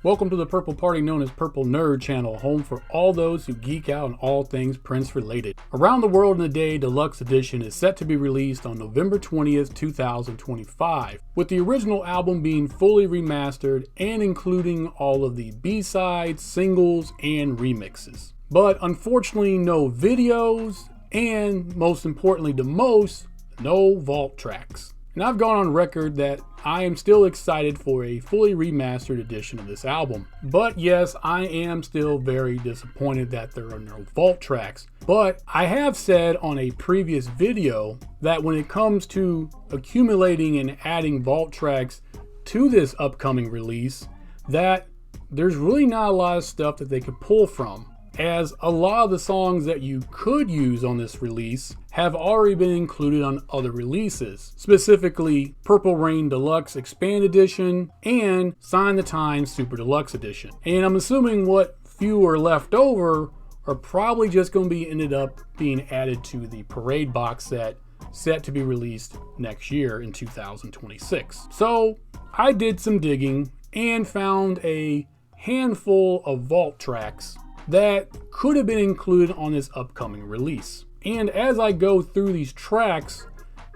Welcome to the Purple Party, known as Purple Nerd Channel, home for all those who geek out on all things Prince related. Around the World in a Day Deluxe Edition is set to be released on November 20th, 2025, with the original album being fully remastered and including all of the B-sides, singles, and remixes. But unfortunately, no videos, and most importantly no vault tracks. And I've gone on record that I am still excited for a fully remastered edition of this album. But yes, I am still very disappointed that there are no vault tracks. But I have said on a previous video that when it comes to accumulating and adding vault tracks to this upcoming release, that there's really not a lot of stuff that they could pull from, as a lot of the songs that you could use on this release have already been included on other releases, specifically Purple Rain Deluxe Expand Edition and Sign the Times Super Deluxe Edition. And I'm assuming what few are left over are probably just going to be ended up being added to the Parade box set to be released next year in 2026. So I did some digging and found a handful of vault tracks that could have been included on this upcoming release. And as I go through these tracks,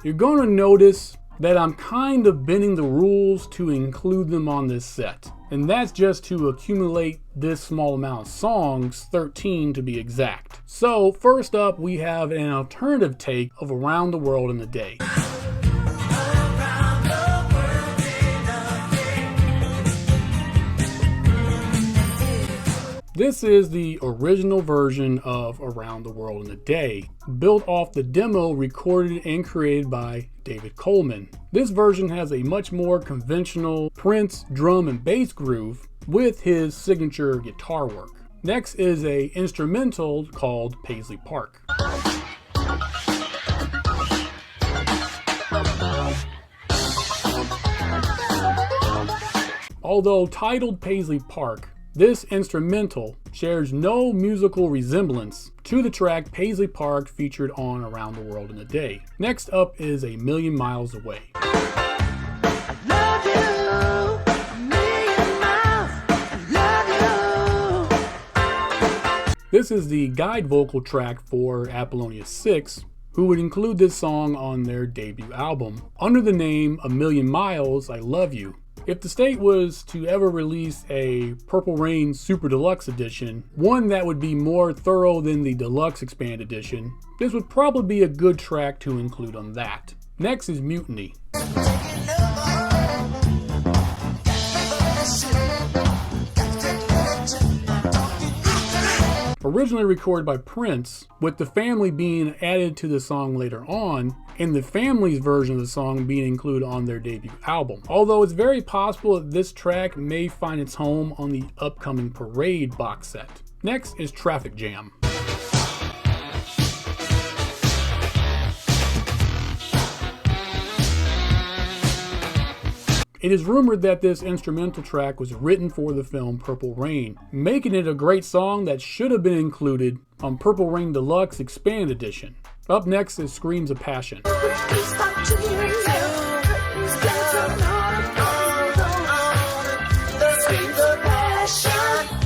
you're going to notice that I'm kind of bending the rules to include them on this set. And that's just to accumulate this small amount of songs, 13 to be exact. So first up, we have an alternative take of Around the World in a Day. This is the original version of Around the World in a Day, built off the demo recorded and created by David Coleman. This version has a much more conventional Prince drum and bass groove with his signature guitar work. Next is an instrumental called Paisley Park. Although titled Paisley Park, this instrumental shares no musical resemblance to the track Paisley Park featured on Around the World in a Day. Next up is A Million Miles Away. This is the guide vocal track for Apollonia 6, who would include this song on their debut album under the name A Million Miles, I Love You. If the state was to ever release a Purple Rain Super Deluxe Edition, one that would be more thorough than the Deluxe Expand Edition, this would probably be a good track to include on that. Next is Mutiny. Originally recorded by Prince, with the family being added to the song later on, and the family's version of the song being included on their debut album. Although it's very possible that this track may find its home on the upcoming Parade box set. Next is Traffic Jam. It is rumored that this instrumental track was written for the film Purple Rain, making it a great song that should have been included on Purple Rain Deluxe Expand Edition. Up next is Screams of Passion.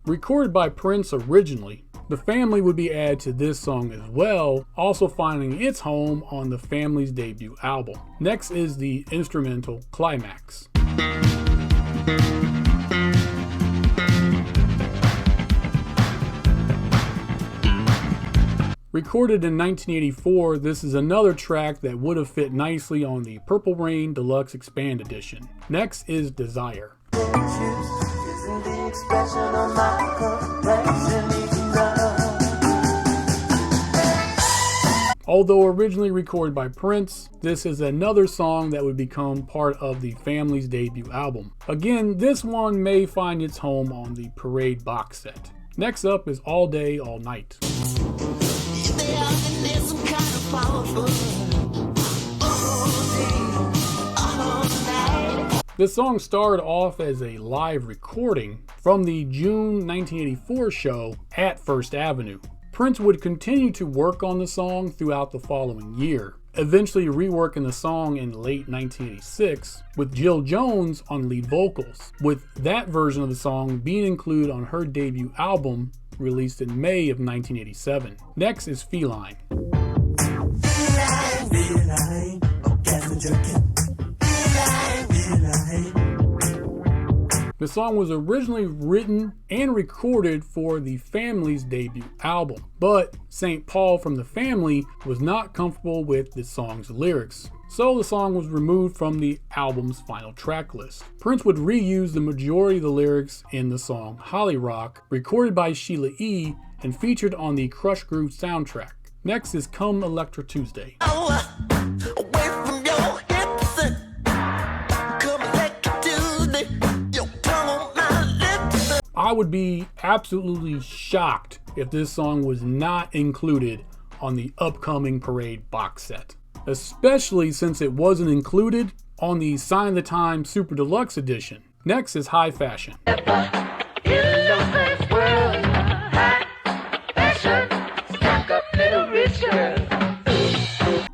Recorded by Prince originally, the family would be added to this song as well, also finding its home on the family's debut album. Next is the instrumental Climax. Recorded in 1984, this is another track that would have fit nicely on the Purple Rain Deluxe Expand Edition. Next is Desire. Although originally recorded by Prince, this is another song that would become part of the family's debut album. Again, this one may find its home on the Parade box set. Next up is All Day, All Night. This song started off as a live recording from the June 1984 show at First Avenue. Prince would continue to work on the song throughout the following year, eventually reworking the song in late 1986 with Jill Jones on lead vocals, with that version of the song being included on her debut album released in May of 1987. Next is Feline. The song was originally written and recorded for the Family's debut album, but St. Paul from the Family was not comfortable with the song's lyrics, so the song was removed from the album's final track list. Prince would reuse the majority of the lyrics in the song Holly Rock, recorded by Sheila E. and featured on the Crush Groove soundtrack. Next is Come Electra Tuesday. I would be absolutely shocked if this song was not included on the upcoming Parade box set, especially since it wasn't included on the Sign of the Times Super Deluxe edition. Next is High Fashion.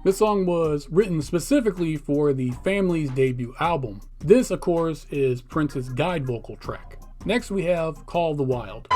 This song was written specifically for the Family's debut album. This, of course, is Prince's guide vocal track. Next we have Call the Wild.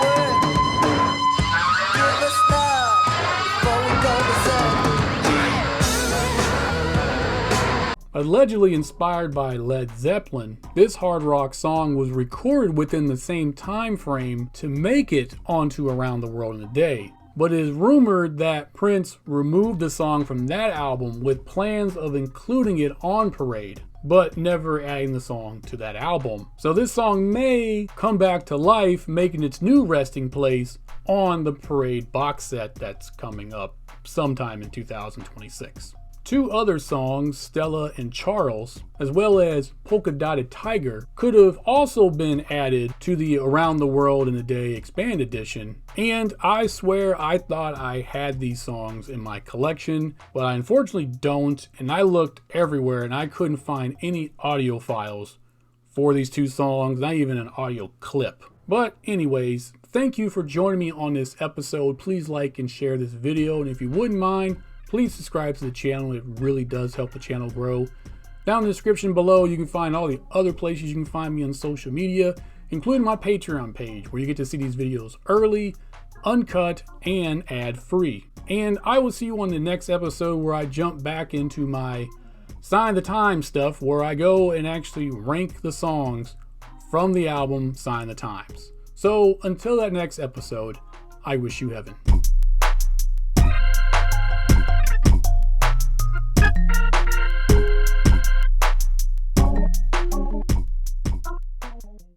Allegedly inspired by Led Zeppelin, this hard rock song was recorded within the same time frame to make it onto Around the World in a Day. But it is rumored that Prince removed the song from that album with plans of including it on Parade, but never adding the song to that album. So this song may come back to life, making its new resting place on the Parade box set that's coming up sometime in 2026. Two other songs, Stella and Charles, as well as Polka Dotted Tiger, could have also been added to the Around the World in a Day Expand Edition, and I swear I thought I had these songs in my collection, but I unfortunately don't, and I looked everywhere and I couldn't find any audio files for these two songs, not even an audio clip. But anyways, thank you for joining me on this episode. Please like and share this video, and if you wouldn't mind, please subscribe to the channel. It really does help the channel grow. Down in the description below, you can find all the other places you can find me on social media, including my Patreon page, where you get to see these videos early, uncut, and ad-free. And I will see you on the next episode where I jump back into my Sign of the Times stuff, where I go and actually rank the songs from the album Sign of the Times. So until that next episode, I wish you heaven.